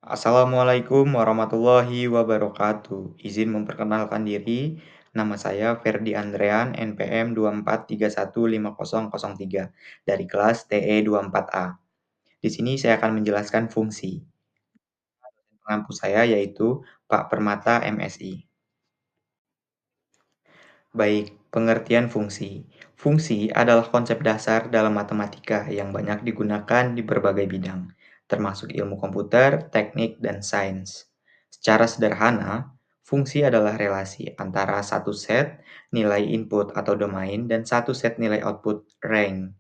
Assalamualaikum warahmatullahi wabarakatuh. Izin memperkenalkan diri, nama saya Ferdi Andrean, NPM 2431503 dari kelas TE 24A. Di sini saya akan menjelaskan fungsi. Pengampu saya yaitu Pak Permata, MSI. Baik, pengertian fungsi. Fungsi adalah konsep dasar dalam matematika yang banyak digunakan di berbagai bidang, termasuk ilmu komputer, teknik, dan sains. Secara sederhana, fungsi adalah relasi antara satu set nilai input atau domain dan satu set nilai output range.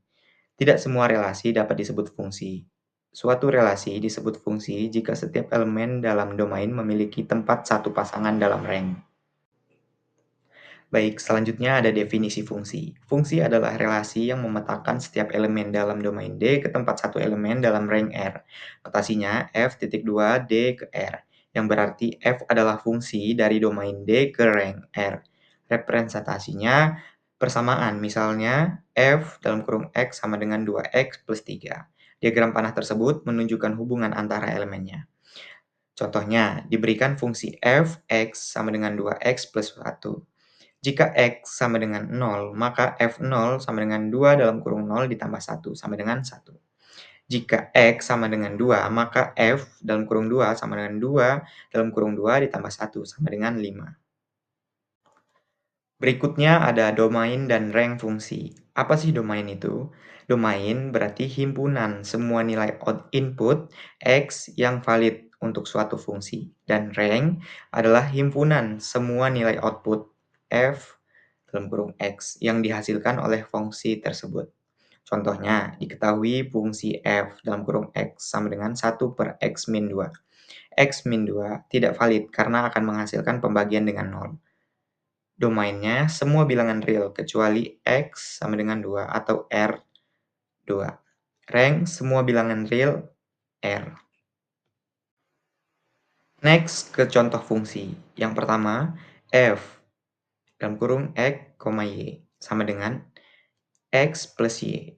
Tidak semua relasi dapat disebut fungsi. Suatu relasi disebut fungsi jika setiap elemen dalam domain memiliki tempat satu pasangan dalam range. Baik, selanjutnya ada definisi fungsi. Fungsi adalah relasi yang memetakan setiap elemen dalam domain D ke tempat satu elemen dalam range R. Notasinya F.2 D ke R, yang berarti F adalah fungsi dari domain D ke range R. Representasinya persamaan, misalnya F dalam kurung X sama dengan 2X plus 3. Diagram panah tersebut menunjukkan hubungan antara elemennya. Contohnya, diberikan fungsi f, x sama dengan 2x plus 1. Jika X sama dengan 0, maka F0 sama dengan 2 dalam kurung 0 ditambah 1 sama dengan 1. Jika X sama dengan 2, maka F dalam kurung 2 sama dengan 2 dalam kurung 2 ditambah 1 sama dengan 5. Berikutnya ada domain dan range fungsi. Apa sih domain itu? Domain berarti himpunan semua nilai input X yang valid untuk suatu fungsi. Dan range adalah himpunan semua nilai output F dalam kurung X yang dihasilkan oleh fungsi tersebut. Contohnya, diketahui fungsi F dalam kurung X sama dengan 1 per X min 2. X min 2 tidak valid karena akan menghasilkan pembagian dengan 0. Domainnya semua bilangan real kecuali X sama dengan 2 atau R 2. Range semua bilangan real R. Next ke contoh fungsi. Yang pertama, F dalam kurung X, Y sama dengan X plus Y.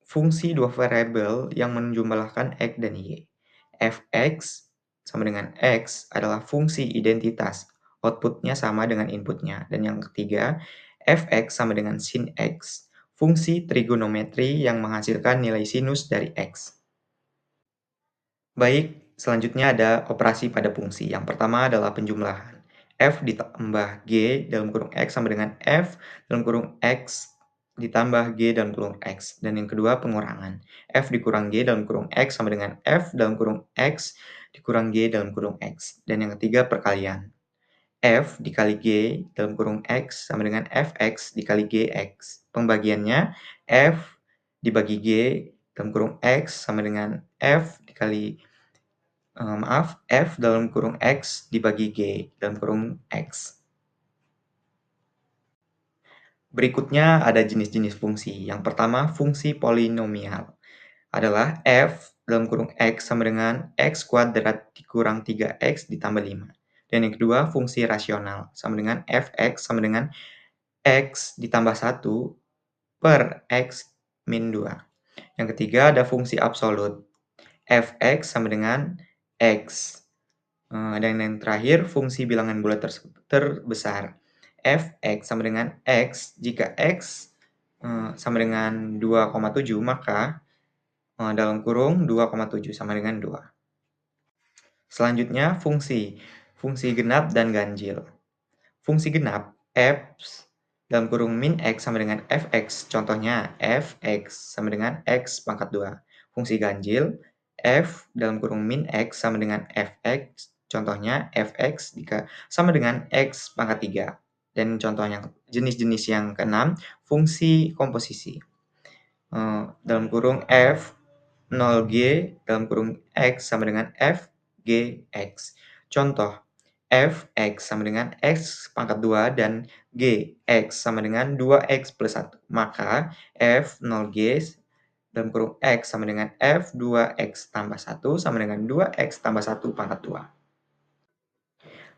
Fungsi dua variabel yang menjumlahkan X dan Y. Fx sama dengan X adalah fungsi identitas. Outputnya sama dengan inputnya. Dan yang ketiga, Fx sama dengan sin X. Fungsi trigonometri yang menghasilkan nilai sinus dari X. Baik, selanjutnya ada operasi pada fungsi. Yang pertama adalah penjumlahan. F ditambah G dalam kurung X sama dengan F dalam kurung X ditambah G dalam kurung X. Dan yang kedua pengurangan. F dikurang G dalam kurung X sama dengan F dalam kurung X dikurang G dalam kurung X. Dan yang ketiga perkalian. F dikali G dalam kurung X sama dengan Fx dikali Gx. Pembagiannya F dibagi G dalam kurung X sama dengan F dikali F dalam kurung X dibagi G dalam kurung X. Berikutnya ada jenis-jenis fungsi. Yang pertama, fungsi polinomial adalah F dalam kurung X sama dengan X kuadrat dikurang 3X ditambah 5. Dan yang kedua, fungsi rasional sama dengan Fx sama dengan X ditambah 1 per X min 2. Yang ketiga ada fungsi absolut. Fx sama dengan X. Dan yang terakhir, fungsi bilangan bulat terbesar. Fx sama dengan X. Jika X sama dengan 2,7, maka dalam kurung 2,7 sama dengan 2. Selanjutnya, fungsi. Fungsi genap dan ganjil. Fungsi genap, F dalam kurung min X sama dengan Fx. Contohnya, Fx sama dengan X pangkat 2. Fungsi ganjil, F dalam kurung min X sama dengan Fx. Contohnya, Fx sama dengan X pangkat 3. Dan contoh yang jenis-jenis yang keenam, fungsi komposisi. Dalam kurung F 0G dalam kurung X sama dengan Fgx. Contoh, Fx sama dengan X pangkat 2 dan Gx sama dengan 2X plus 1. Maka F0G dalam kurung X sama dengan F2X tambah 1 sama dengan 2X tambah 1 pangkat 2.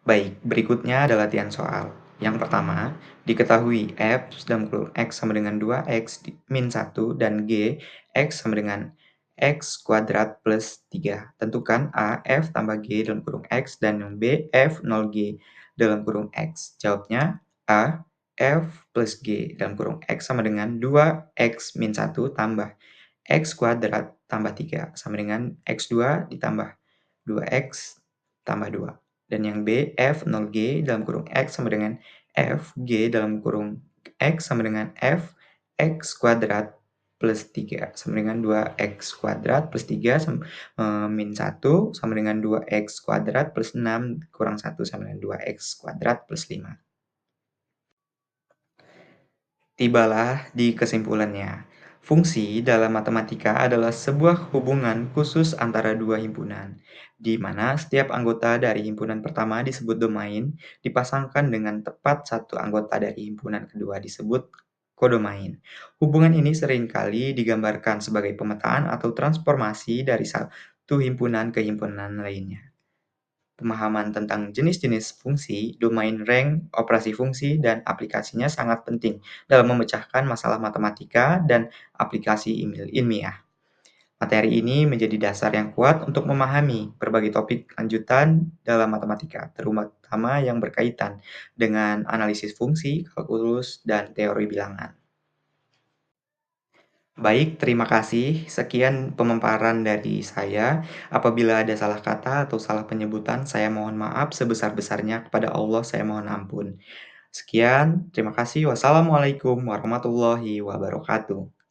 Baik, berikutnya ada latihan soal. Yang pertama, diketahui F dalam kurung X sama dengan 2X min 1 dan G, X sama dengan X kuadrat plus 3. Tentukan A, F tambah G dalam kurung X dan yang B, F 0G dalam kurung X. Jawabnya A, F plus G dalam kurung X sama dengan 2X min 1 tambah X kuadrat tambah 3 sama dengan X2 ditambah 2X tambah 2. Dan yang B, F 0G dalam kurung X sama dengan F G dalam kurung X sama dengan F X kuadrat plus 3 sama dengan 2x kuadrat plus 3 min 1 sama dengan 2x kuadrat plus 6 kurang 1 sama dengan 2x kuadrat plus 5. Tibalah di kesimpulannya. Fungsi dalam matematika adalah sebuah hubungan khusus antara dua himpunan, di mana setiap anggota dari himpunan pertama disebut domain, dipasangkan dengan tepat satu anggota dari himpunan kedua disebut kodomain. Hubungan ini seringkali digambarkan sebagai pemetaan atau transformasi dari satu himpunan ke himpunan lainnya. Pemahaman tentang jenis-jenis fungsi, domain rank, operasi fungsi, dan aplikasinya sangat penting dalam memecahkan masalah matematika dan aplikasi ilmiah. Materi ini menjadi dasar yang kuat untuk memahami berbagai topik lanjutan dalam matematika, terutama yang berkaitan dengan analisis fungsi, kalkulus, dan teori bilangan. Baik, terima kasih. Sekian pemaparan dari saya. Apabila ada salah kata atau salah penyebutan, saya mohon maaf sebesar-besarnya. Kepada Allah, saya mohon ampun. Sekian, terima kasih. Wassalamualaikum warahmatullahi wabarakatuh.